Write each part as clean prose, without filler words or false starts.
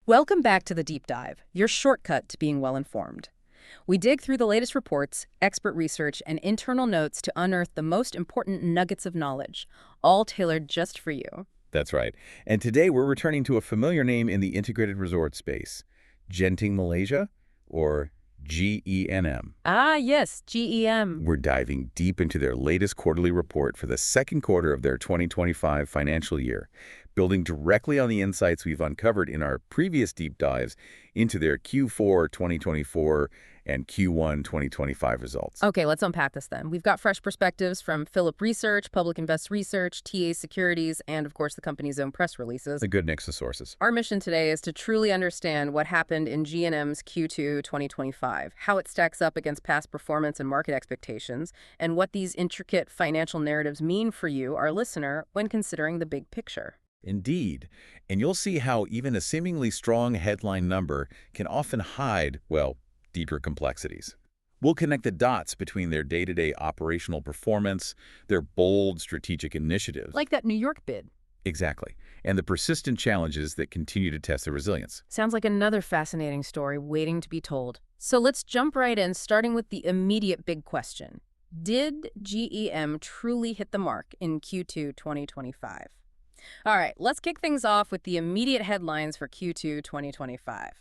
Welcome back to The Deep Dive, your shortcut to being well-informed. We dig through the latest reports, expert research, and internal notes to unearth the most important nuggets of knowledge, all tailored just for you. That's right. And today we're returning to a familiar name in the integrated resort space, Genting Malaysia, or GENM. Ah, yes, GEM. We're diving deep into their latest quarterly report for the second quarter of their 2025 financial year, building directly on the insights we've uncovered in our previous deep dives into their Q4 2024 and Q1 2025 results. Okay, let's unpack this then. We've got fresh perspectives from Philip Research, Public Invest Research, TA Securities, and of course the company's own press releases. A good mix of sources. Our mission today is to truly understand what happened in GNM's Q2 2025, how it stacks up against past performance and market expectations, and what these intricate financial narratives mean for you, our listener, when considering the big picture. Indeed. And you'll see how even a seemingly strong headline number can often hide, well, deeper complexities. We'll connect the dots between their day-to-day operational performance, their bold strategic initiatives. Like that New York bid. Exactly. And the persistent challenges that continue to test their resilience. Sounds like another fascinating story waiting to be told. So let's jump right in, starting with the immediate big question. Did GEM truly hit the mark in Q2 2025? All right, let's kick things off with the immediate headlines for Q2 2025.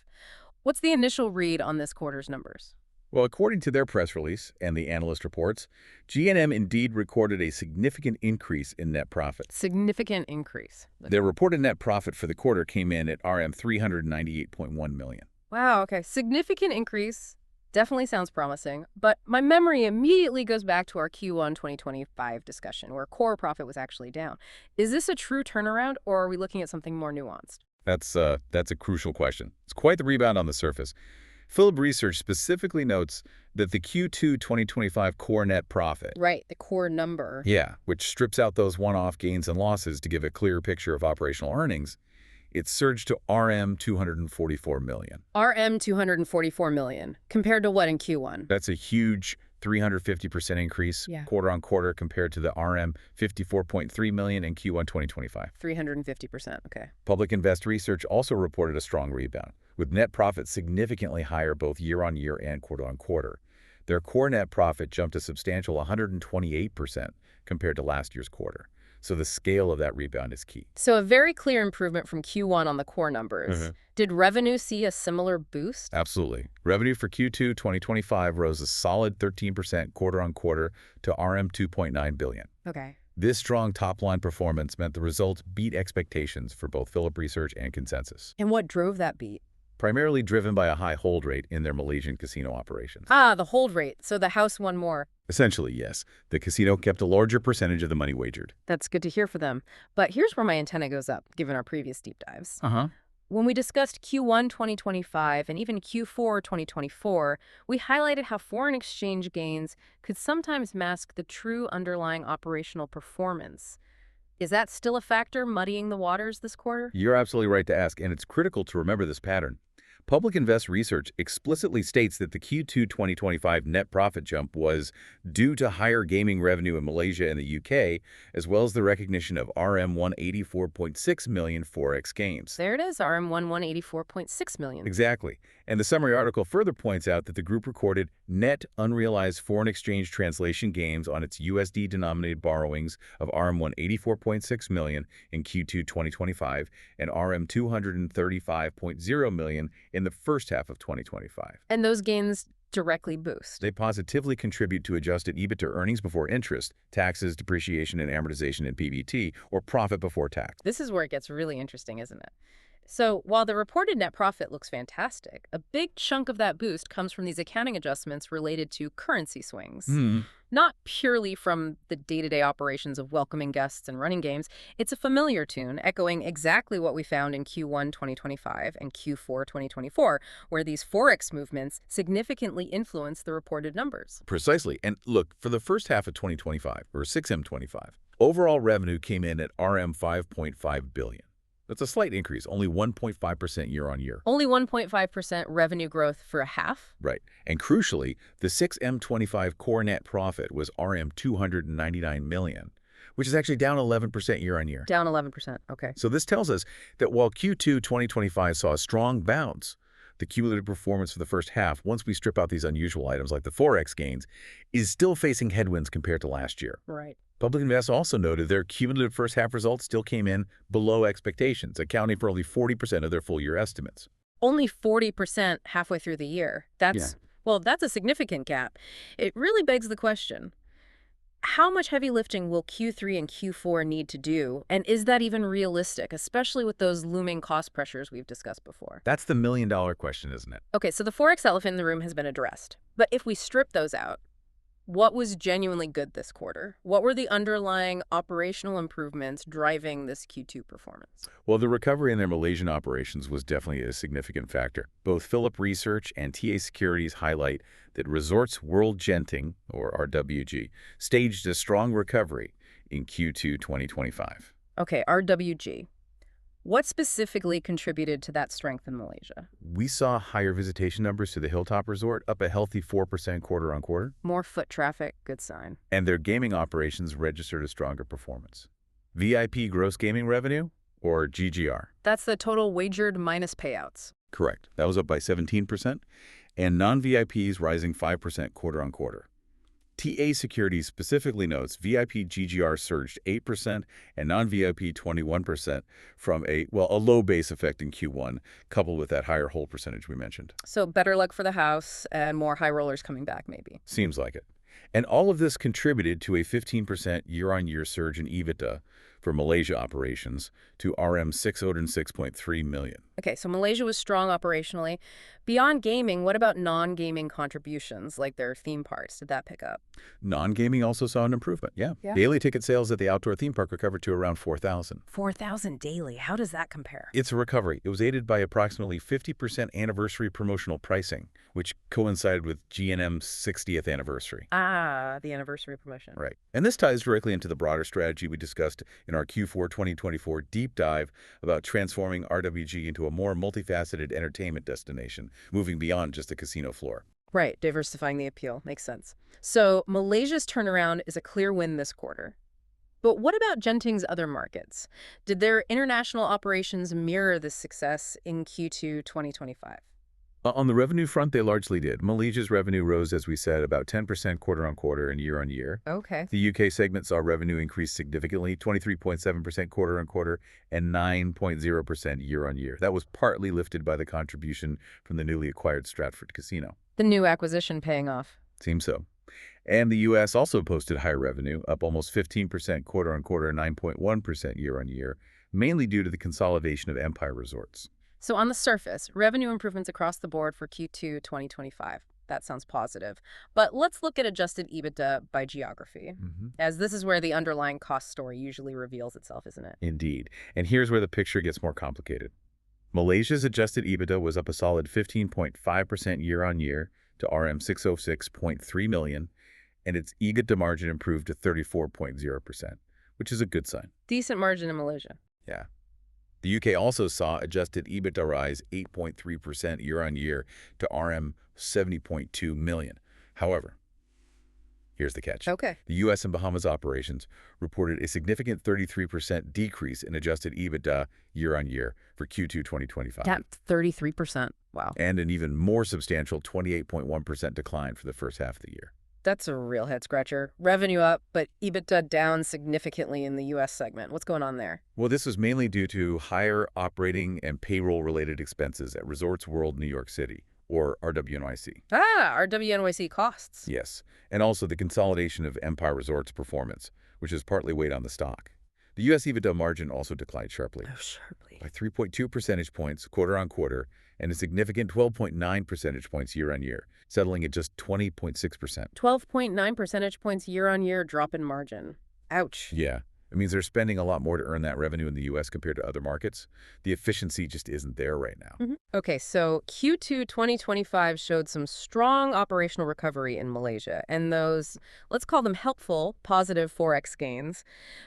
What's the initial read on this quarter's numbers? Well, according to their press release and the analyst reports, GNM indeed recorded a significant increase in net profit. Significant increase. Their reported net profit for the quarter came in at RM 398.1 million. Wow, okay. Significant increase. Definitely sounds promising. But my memory immediately goes back to our Q1 2025 discussion, where core profit was actually down. Is this a true turnaround, or are we looking at something more nuanced? That's a crucial question. It's quite the rebound on the surface. Philip Research specifically notes that the Q2 2025 core net profit, Right, the core number. yeah, which strips out those one-off gains and losses to give a clear picture of operational earnings, it surged to RM 244 million. RM 244 million, compared to what in Q1? That's a huge 350% increase Yeah. quarter on quarter compared to the RM 54.3 million in Q1 2025. 350%, okay. Public Invest Research also reported a strong rebound, with net profit significantly higher both year-on-year and quarter-on-quarter. Their core net profit jumped a substantial 128% compared to last year's quarter. So the scale of that rebound is key. So a very clear improvement from Q1 on the core numbers. Did revenue see a similar boost? Absolutely. Revenue for Q2 2025 rose a solid 13% quarter-on-quarter to RM 2.9 billion. Okay. This strong top-line performance meant the results beat expectations for both Philip Research and Consensus, And what drove that beat? primarily driven by a high hold rate in their Malaysian casino operations. Ah, the hold rate. So the house won more. Essentially, yes. The casino kept a larger percentage of the money wagered. That's good to hear for them. But here's where my antenna goes up, given our previous deep dives. Uh-huh. When we discussed Q1 2025 and even Q4 2024, we highlighted how foreign exchange gains could sometimes mask the true underlying operational performance. Is that still a factor muddying the waters this quarter? You're absolutely right to ask, and it's critical to remember this pattern. Public Invest Research explicitly states that the Q2 2025 net profit jump was due to higher gaming revenue in Malaysia and the UK, as well as the recognition of RM 184.6 million forex gains. There it is, RM 184.6 million. Exactly. And the summary article further points out that the group recorded net unrealized foreign exchange translation gains on its USD-denominated borrowings of RM 184.6 million in Q2 2025 and RM 235.0 million in the first half of 2025. And those gains directly boost. They positively contribute to adjusted EBITDA earnings before interest, taxes, depreciation and amortization and PBT, or profit before tax. This is where it gets really interesting, isn't it? So while the reported net profit looks fantastic, a big chunk of that boost comes from these accounting adjustments related to currency swings. Not purely from the day-to-day operations of welcoming guests and running games. It's a familiar tune, echoing exactly what we found in Q1 2025 and Q4 2024, where these forex movements significantly influence the reported numbers. Precisely. And look, for the first half of 2025, or 6M25, overall revenue came in at RM 5.5 billion. That's a slight increase, only 1.5% year-on-year. Only 1.5% revenue growth for a half? Right. And crucially, the 6M25 core net profit was RM 299 million, which is actually down 11% year-on-year. Down 11%. Okay. So this tells us that while Q2 2025 saw a strong bounce, the cumulative performance for the first half, once we strip out these unusual items like the Forex gains, is still facing headwinds compared to last year. Right. Public Invest also noted their cumulative first half results still came in below expectations, accounting for only 40% of their full-year estimates. Only 40% halfway through the year. Well, that's a significant gap. It really begs the question, how much heavy lifting will Q3 and Q4 need to do? And is that even realistic, especially with those looming cost pressures we've discussed before? That's the million-dollar question, isn't it? Okay, so the Forex elephant in the room has been addressed. But if we strip those out, what was genuinely good this quarter? What were the underlying operational improvements driving this Q2 performance? Well, the recovery in their Malaysian operations was definitely a significant factor. Both Phillip Research and TA Securities highlight that Resorts World Genting, or RWG, staged a strong recovery in Q2 2025. Okay, RWG. What specifically contributed to that strength in Malaysia? We saw higher visitation numbers to the Hilltop Resort, up a healthy 4% quarter-on-quarter. More foot traffic, good sign. And their gaming operations registered a stronger performance. VIP gross gaming revenue, or GGR. That's the total wagered minus payouts. Correct. That was up by 17%, and non-VIPs rising 5% quarter-on-quarter. TA Securities specifically notes VIP GGR surged 8% and non-VIP 21% from a low base effect in Q1, coupled with that higher hold percentage we mentioned. So better luck for the house and more high rollers coming back, maybe. Seems like it. And all of this contributed to a 15% year-on-year surge in EBITDA for Malaysia Operations to RM 606.3 million. Okay, so Malaysia was strong operationally. Beyond gaming, what about non-gaming contributions, like their theme parks? Did that pick up? Non-gaming also saw an improvement, yeah. Daily ticket sales at the outdoor theme park recovered to around 4,000. 4,000 daily. How does that compare? It's a recovery. It was aided by approximately 50% anniversary promotional pricing, which coincided with GNM's 60th anniversary. Ah, the anniversary promotion. Right. And this ties directly into the broader strategy we discussed in our Q4 2024 deep dive about transforming RWG into a more multifaceted entertainment destination, moving beyond just the casino floor. Right, diversifying the appeal. Makes sense. So Malaysia's turnaround is a clear win this quarter. But what about Genting's other markets? Did their international operations mirror this success in Q2 2025? On the revenue front, they largely did. Malaysia's revenue rose, as we said, about 10% quarter-on-quarter and year-on-year. Okay. The UK segment saw revenue increase significantly, 23.7% quarter-on-quarter and 9.0% year-on-year. That was partly lifted by the contribution from the newly acquired Stratford Casino. The new acquisition paying off. Seems so. And the U.S. also posted higher revenue, up almost 15% quarter-on-quarter and 9.1% year-on-year, mainly due to the consolidation of Empire Resorts. So on the surface, revenue improvements across the board for Q2 2025. That sounds positive. But let's look at adjusted EBITDA by geography, as this is where the underlying cost story usually reveals itself, isn't it? Indeed. And here's where the picture gets more complicated. Malaysia's adjusted EBITDA was up a solid 15.5% year-on-year to RM 606.3 million, and its EBITDA margin improved to 34.0%, which is a good sign. Decent margin in Malaysia. Yeah. The UK also saw adjusted EBITDA rise 8.3% year-on-year to RM 70.2 million. However, here's the catch. Okay. The U.S. and Bahamas operations reported a significant 33% decrease in adjusted EBITDA year-on-year for Q2 2025. That's 33%. Wow. And an even more substantial 28.1% decline for the first half of the year. That's a real head-scratcher. Revenue up, but EBITDA down significantly in the U.S. segment. What's going on there? Well, this was mainly due to higher operating and payroll-related expenses at Resorts World New York City, or RWNYC. Ah, RWNYC costs. Yes, and also the consolidation of Empire Resorts' performance, which is partly weighed on the stock. The U.S. EBITDA margin also declined sharply. Oh, sharply. By 3.2 percentage points quarter-on-quarter and a significant 12.9 percentage points year-on-year, settling at just 20.6%. 12.9 percentage points year-on-year drop in margin. Ouch. Yeah. It means they're spending a lot more to earn that revenue in the U.S. compared to other markets. The efficiency just isn't there right now. Okay, so Q2 2025 showed some strong operational recovery in Malaysia, and those, let's call them helpful, positive Forex gains.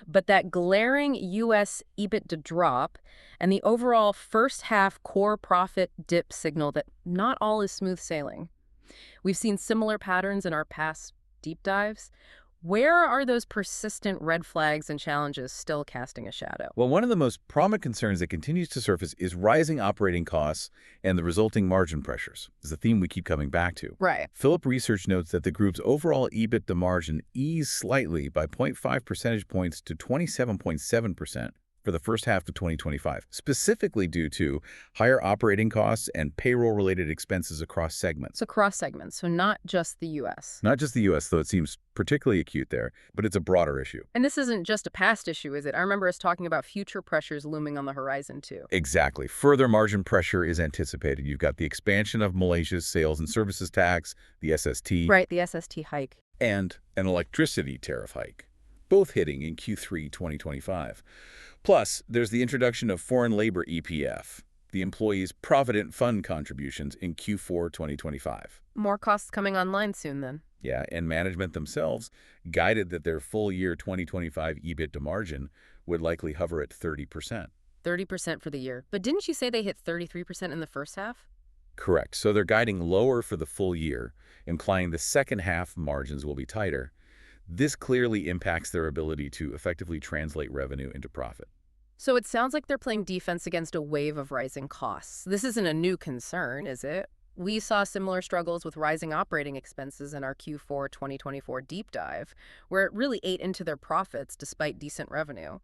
But that glaring U.S. EBITDA drop and the overall first half core profit dip signal that not all is smooth sailing. We've seen similar patterns in our past deep dives. Where are those persistent red flags and challenges still casting a shadow? Well, one of the most prominent concerns that continues to surface is rising operating costs and the resulting margin pressures. It's a theme we keep coming back to. Right. Philip Research notes that the group's overall EBITDA margin eased slightly by 0.5 percentage points to 27.7% for the first half of 2025, specifically due to higher operating costs and payroll-related expenses across segments. So cross segments, so not just the U.S. Not just the U.S., though it seems particularly acute there, but it's a broader issue. And this isn't just a past issue, is it? I remember us talking about future pressures looming on the horizon, too. Exactly. Further margin pressure is anticipated. You've got the expansion of Malaysia's sales and services tax, the SST. Right, the SST hike. And an electricity tariff hike, both hitting in Q3 2025. Plus, there's the introduction of foreign labor EPF, the employees' provident fund contributions in Q4 2025. More costs coming online soon, then. Yeah, and management themselves guided that their full year 2025 EBITDA margin would likely hover at 30%. 30% for the year. But didn't you say they hit 33% in the first half? Correct. So they're guiding lower for the full year, implying the second half margins will be tighter. This clearly impacts their ability to effectively translate revenue into profit. So it sounds like they're playing defense against a wave of rising costs. This isn't a new concern, is it? We saw similar struggles with rising operating expenses in our Q4 2024 deep dive, where it really ate into their profits despite decent revenue.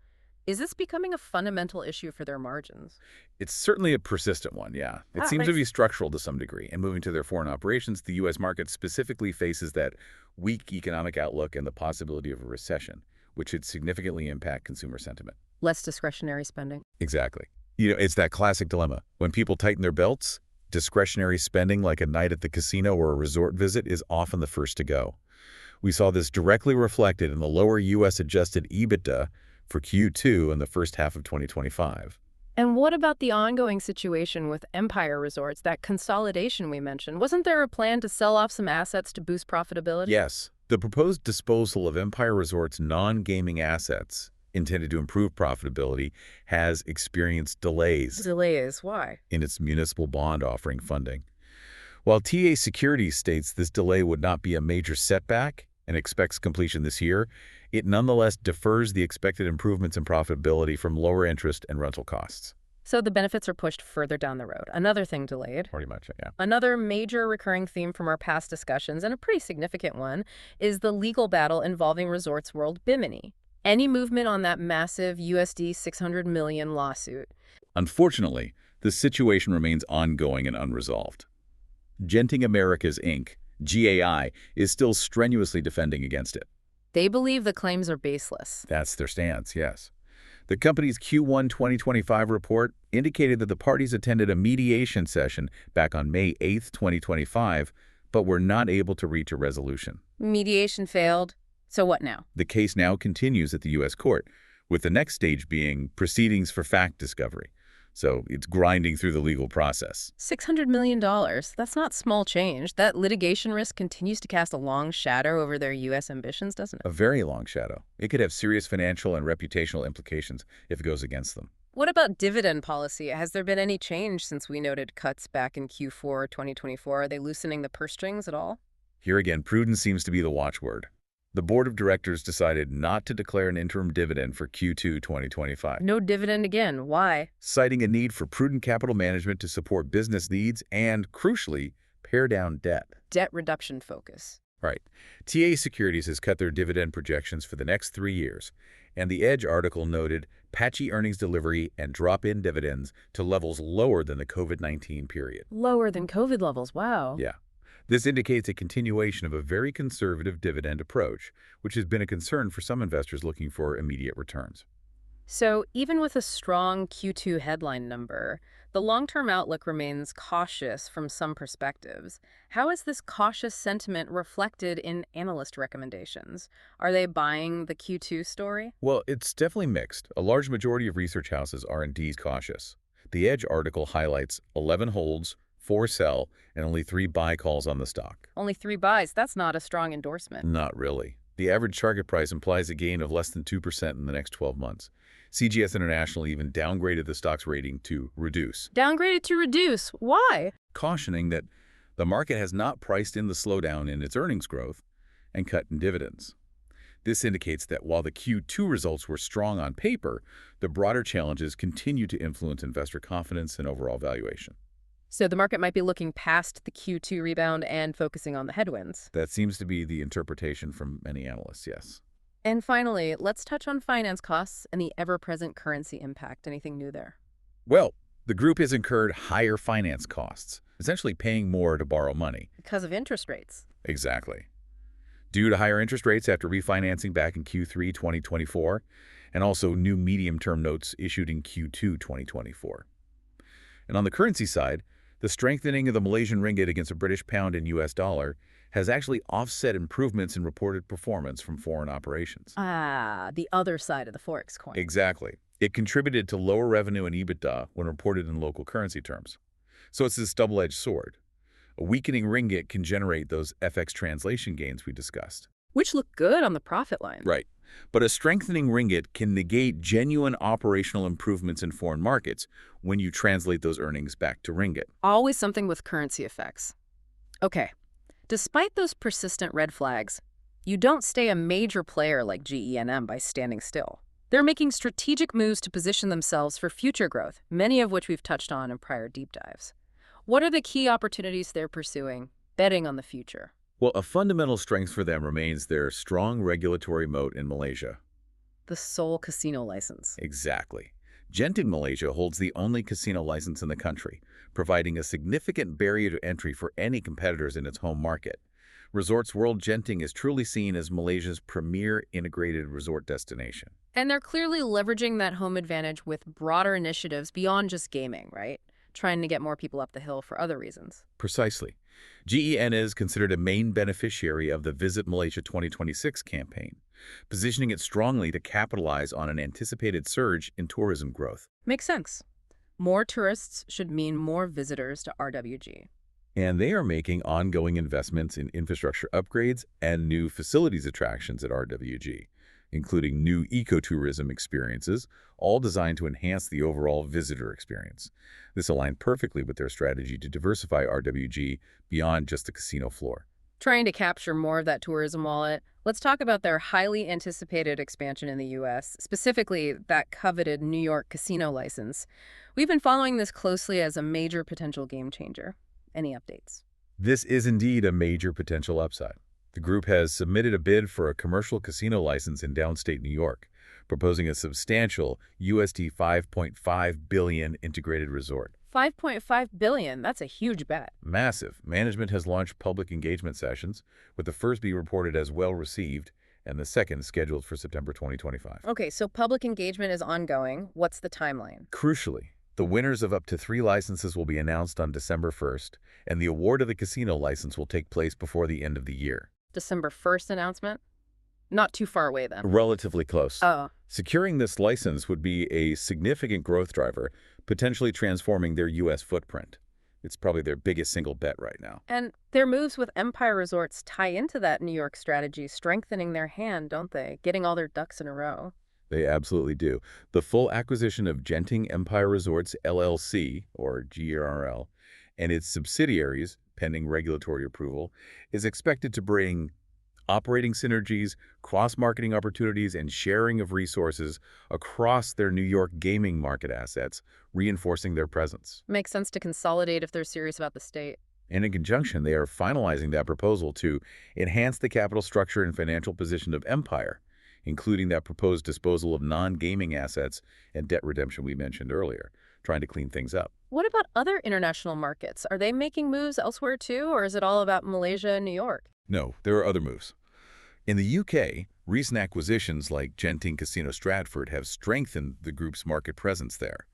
Is this becoming a fundamental issue for their margins? It's certainly a persistent one, yeah. It seems to be structural to some degree. And moving to their foreign operations, the U.S. market specifically faces that weak economic outlook and the possibility of a recession, which should significantly impact consumer sentiment. Less discretionary spending. Exactly. It's that classic dilemma. When people tighten their belts, discretionary spending like a night at the casino or a resort visit is often the first to go. We saw this directly reflected in the lower U.S. adjusted EBITDA for Q2 in the first half of 2025. And what about the ongoing situation with Empire Resorts, that consolidation we mentioned? Wasn't there a plan to sell off some assets to boost profitability? Yes. The proposed disposal of Empire Resorts' non-gaming assets intended to improve profitability has experienced delays. Delays? Why? In its municipal bond offering funding. While TA Securities states this delay would not be a major setback and expects completion this year, it nonetheless defers the expected improvements in profitability from lower interest and rental costs. So the benefits are pushed further down the road. Another thing delayed. Pretty much, yeah. Another major recurring theme from our past discussions, and a pretty significant one, is the legal battle involving Resorts World Bimini. Any movement on that massive USD 600 million lawsuit? Unfortunately, the situation remains ongoing and unresolved. Genting Americas Inc., GAI, is still strenuously defending against it. They believe the claims are baseless. That's their stance, yes. The company's Q1 2025 report indicated that the parties attended a mediation session back on May 8, 2025, but were not able to reach a resolution. Mediation failed. So what now? The case now continues at the U.S. court, with the next stage being proceedings for fact discovery. So it's grinding through the legal process. $600 million. That's not small change. That litigation risk continues to cast a long shadow over their U.S. ambitions, doesn't it? A very long shadow. It could have serious financial and reputational implications if it goes against them. What about dividend policy? Has there been any change since we noted cuts back in Q4 2024? Are they loosening the purse strings at all? Here again, prudence seems to be the watchword. The board of directors decided not to declare an interim dividend for Q2 2025. No dividend again. Why? Citing a need for prudent capital management to support business needs and, crucially, pare down debt. Debt reduction focus. Right. TA Securities has cut their dividend projections for the next 3 years, and the Edge article noted patchy earnings delivery and drop-in dividends to levels lower than the COVID-19 period. Lower than COVID levels. Wow. Yeah. This indicates a continuation of a very conservative dividend approach, which has been a concern for some investors looking for immediate returns. So even with a strong Q2 headline number, the long-term outlook remains cautious from some perspectives. How is this cautious sentiment reflected in analyst recommendations? Are they buying the Q2 story? Well, it's definitely mixed. A large majority of research houses are indeed cautious. The Edge article highlights 11 holds, 4 sell, and only 3 buy calls on the stock. Only 3 buys. That's not a strong endorsement. Not really. The average target price implies a gain of less than 2% in the next 12 months. CGS International even downgraded the stock's rating to reduce. Downgraded to reduce? Why? Cautioning that the market has not priced in the slowdown in its earnings growth and cut in dividends. This indicates that while the Q2 results were strong on paper, the broader challenges continue to influence investor confidence and overall valuation. So the market might be looking past the Q2 rebound and focusing on the headwinds. That seems to be the interpretation from many analysts, yes. And finally, let's touch on finance costs and the ever-present currency impact. Anything new there? Well, the group has incurred higher finance costs, essentially paying more to borrow money. Because of interest rates. Exactly. Due to higher interest rates after refinancing back in Q3 2024, and also new medium-term notes issued in Q2 2024. And on the currency side, the strengthening of the Malaysian ringgit against the British pound and US dollar has actually offset improvements in reported performance from foreign operations. Ah, the other side of the Forex coin. Exactly. It contributed to lower revenue and EBITDA when reported in local currency terms. So it's this double-edged sword. A weakening ringgit can generate those FX translation gains we discussed. Which look good on the profit line. Right. But a strengthening ringgit can negate genuine operational improvements in foreign markets when you translate those earnings back to ringgit. Always something with currency effects. Okay, despite those persistent red flags, you don't stay a major player like GENM by standing still. They're making strategic moves to position themselves for future growth, many of which we've touched on in prior deep dives. What are the key opportunities they're pursuing, betting on the future? Well, a fundamental strength for them remains their strong regulatory moat in Malaysia. The sole casino license. Exactly. Genting Malaysia holds the only casino license in the country, providing a significant barrier to entry for any competitors in its home market. Resorts World Genting is truly seen as Malaysia's premier integrated resort destination. And they're clearly leveraging that home advantage with broader initiatives beyond just gaming, right? Trying to get more people up the hill for other reasons. Precisely. GEN is considered a main beneficiary of the Visit Malaysia 2026 campaign, positioning it strongly to capitalize on an anticipated surge in tourism growth. Makes sense. More tourists should mean more visitors to RWG. And they are making ongoing investments in infrastructure upgrades and new facilities attractions at RWG, including new ecotourism experiences, all designed to enhance the overall visitor experience. This aligned perfectly with their strategy to diversify RWG beyond just the casino floor. Trying to capture more of that tourism wallet, let's talk about their highly anticipated expansion in the U.S., specifically that coveted New York casino license. We've been following this closely as a major potential game changer. Any updates? This is indeed a major potential upside. The group has submitted a bid for a commercial casino license in downstate New York, proposing a substantial USD 5.5 billion integrated resort. 5.5 billion, that's a huge bet. Massive. Management has launched public engagement sessions, with the first being reported as well received and the second scheduled for September 2025. Okay, so public engagement is ongoing. What's the timeline? Crucially, the winners of up to 3 licenses will be announced on December 1st, and the award of the casino license will take place before the end of the year. December 1st announcement? Not too far away then. Relatively close. Oh. Securing this license would be a significant growth driver, potentially transforming their U.S. footprint. It's probably their biggest single bet right now. And their moves with Empire Resorts tie into that New York strategy, strengthening their hand, don't they? Getting all their ducks in a row. They absolutely do. The full acquisition of Genting Empire Resorts LLC, or GRL, and its subsidiaries, pending regulatory approval, is expected to bring operating synergies, cross-marketing opportunities, and sharing of resources across their New York gaming market assets, reinforcing their presence. Makes sense to consolidate if they're serious about the state. And in conjunction, they are finalizing that proposal to enhance the capital structure and financial position of Empire, including that proposed disposal of non-gaming assets and debt redemption we mentioned earlier, trying to clean things up. What about other international markets? Are they making moves elsewhere too, or is it all about Malaysia and New York? No, there are other moves. In the UK, recent acquisitions like Genting Casino Stratford have strengthened the group's market presence there.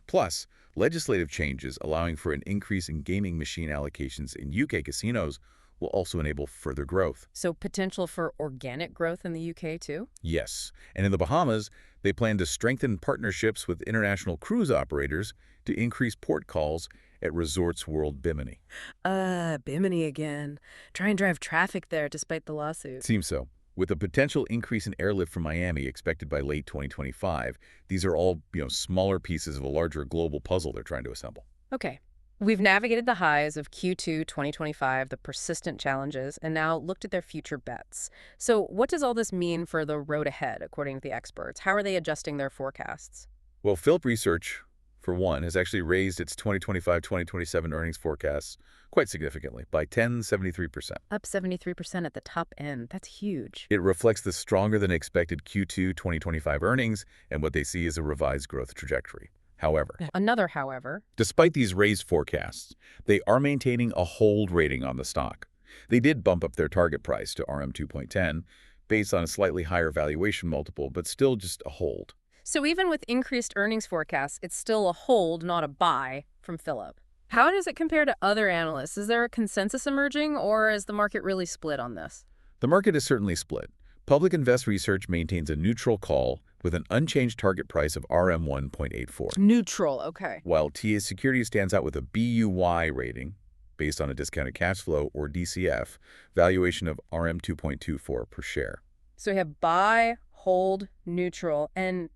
Plus, legislative changes allowing for an increase in gaming machine allocations in UK casinos will also enable further growth. So potential for organic growth in the UK too? Yes, and in the Bahamas, they plan to strengthen partnerships with international cruise operators to increase port calls at Resorts World Bimini. Bimini again. Try and drive traffic there despite the lawsuit. Seems so. With a potential increase in airlift from Miami expected by late 2025, these are all, smaller pieces of a larger global puzzle they're trying to assemble. Okay, We've navigated the highs of Q2 2025, the persistent challenges, and now looked at their future bets. So what does all this mean for the road ahead, according to the experts? How are they adjusting their forecasts? Well, Philip Research, for one, has actually raised its 2025-2027 earnings forecasts quite significantly by 10.73%. Up 73% at the top end. That's huge. It reflects the stronger than expected Q2 2025 earnings and what they see as a revised growth trajectory. However, Another however. despite these raised forecasts, they are maintaining a hold rating on the stock. They did bump up their target price to RM 2.10 based on a slightly higher valuation multiple, but still just a hold. So even with increased earnings forecasts, it's still a hold, not a buy, from Philip. How does it compare to other analysts? Is there a consensus emerging, or is the market really split on this? The market is certainly split. Public Invest Research maintains a neutral call with an unchanged target price of RM 1.84, Neutral, okay. while TA Securities stands out with a BUY rating based on a discounted cash flow, or DCF, valuation of RM 2.24 per share. So we have buy, hold, neutral, and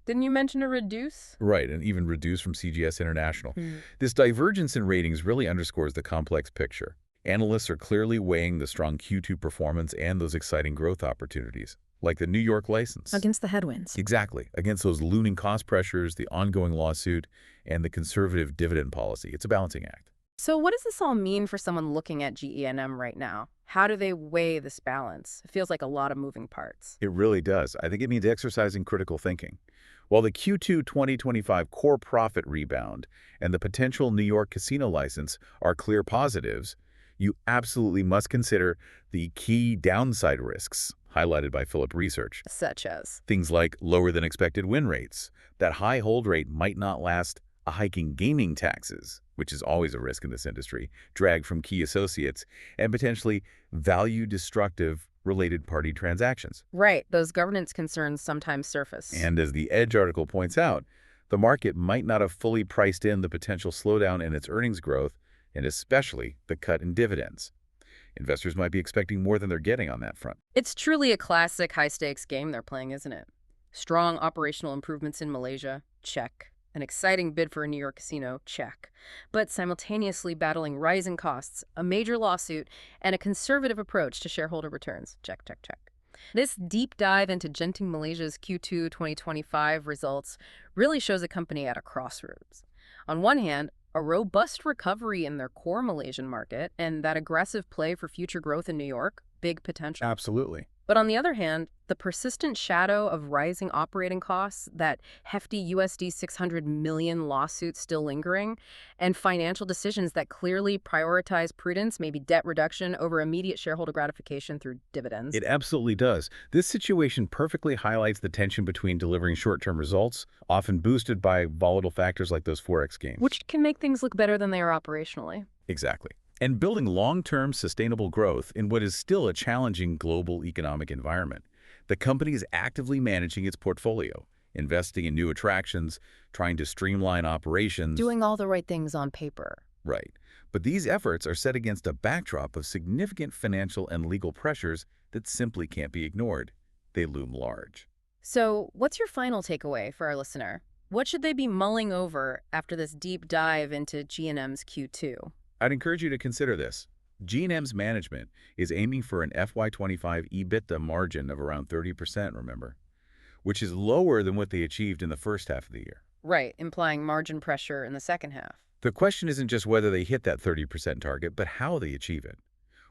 didn't you mention a reduce? Right, and even reduced from CGS International. Hmm. This divergence in ratings really underscores the complex picture. Analysts are clearly weighing the strong Q2 performance and those exciting growth opportunities, like the New York license. Against the headwinds. Exactly, against those looming cost pressures, the ongoing lawsuit, and the conservative dividend policy. It's a balancing act. So what does this all mean for someone looking at GE&M right now? How do they weigh this balance? It feels like a lot of moving parts. It really does. I think it means exercising critical thinking. While the Q2 2025 core profit rebound and the potential New York casino license are clear positives, you absolutely must consider the key downside risks highlighted by Philip Research. Such as? Things like lower than expected win rates. That high hold rate might not last, a hike in gaming taxes, which is always a risk in this industry, drag from key associates, and potentially value-destructive related party transactions. Right, those governance concerns sometimes surface. And as the Edge article points out, the market might not have fully priced in the potential slowdown in its earnings growth, and especially the cut in dividends. Investors might be expecting more than they're getting on that front. It's truly a classic high-stakes game they're playing, isn't it? Strong operational improvements in Malaysia, check. An exciting bid for a New York casino, check. But simultaneously battling rising costs, a major lawsuit, and a conservative approach to shareholder returns, check, check, check. This deep dive into Genting Malaysia's Q2 2025 results really shows a company at a crossroads. On one hand, a robust recovery in their core Malaysian market and that aggressive play for future growth in New York, big potential. Absolutely. But on the other hand, the persistent shadow of rising operating costs, that hefty USD 600 million lawsuit still lingering, and financial decisions that clearly prioritize prudence, maybe debt reduction over immediate shareholder gratification through dividends. It absolutely does. This situation perfectly highlights the tension between delivering short-term results, often boosted by volatile factors like those Forex gains. Which can make things look better than they are operationally. Exactly. And building long-term sustainable growth in what is still a challenging global economic environment. The company is actively managing its portfolio, investing in new attractions, trying to streamline operations. Doing all the right things on paper. Right. But these efforts are set against a backdrop of significant financial and legal pressures that simply can't be ignored. They loom large. So, what's your final takeaway for our listener? What should they be mulling over after this deep dive into G&M's Q2? I'd encourage you to consider this. G&M's management is aiming for an FY25 EBITDA margin of around 30%, remember, which is lower than what they achieved in the first half of the year. Right, implying margin pressure in the second half. The question isn't just whether they hit that 30% target, but how they achieve it.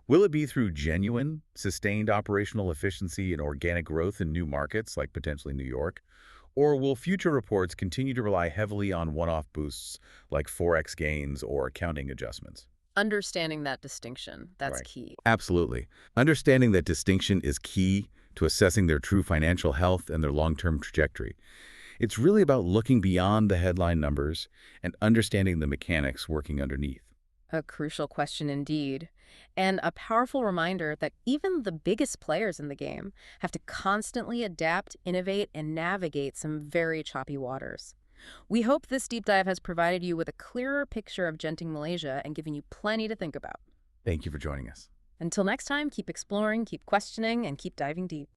Will it be through genuine, sustained operational efficiency and organic growth in new markets, like potentially New York? Or will future reports continue to rely heavily on one-off boosts, like Forex gains or accounting adjustments? Understanding that distinction, that's Right. key. Absolutely. Understanding that distinction is key to assessing their true financial health and their long-term trajectory. It's really about looking beyond the headline numbers and understanding the mechanics working underneath. A crucial question indeed. And a powerful reminder that even the biggest players in the game have to constantly adapt, innovate, and navigate some very choppy waters. We hope this deep dive has provided you with a clearer picture of Genting Malaysia and given you plenty to think about. Thank you for joining us. Until next time, keep exploring, keep questioning, and keep diving deep.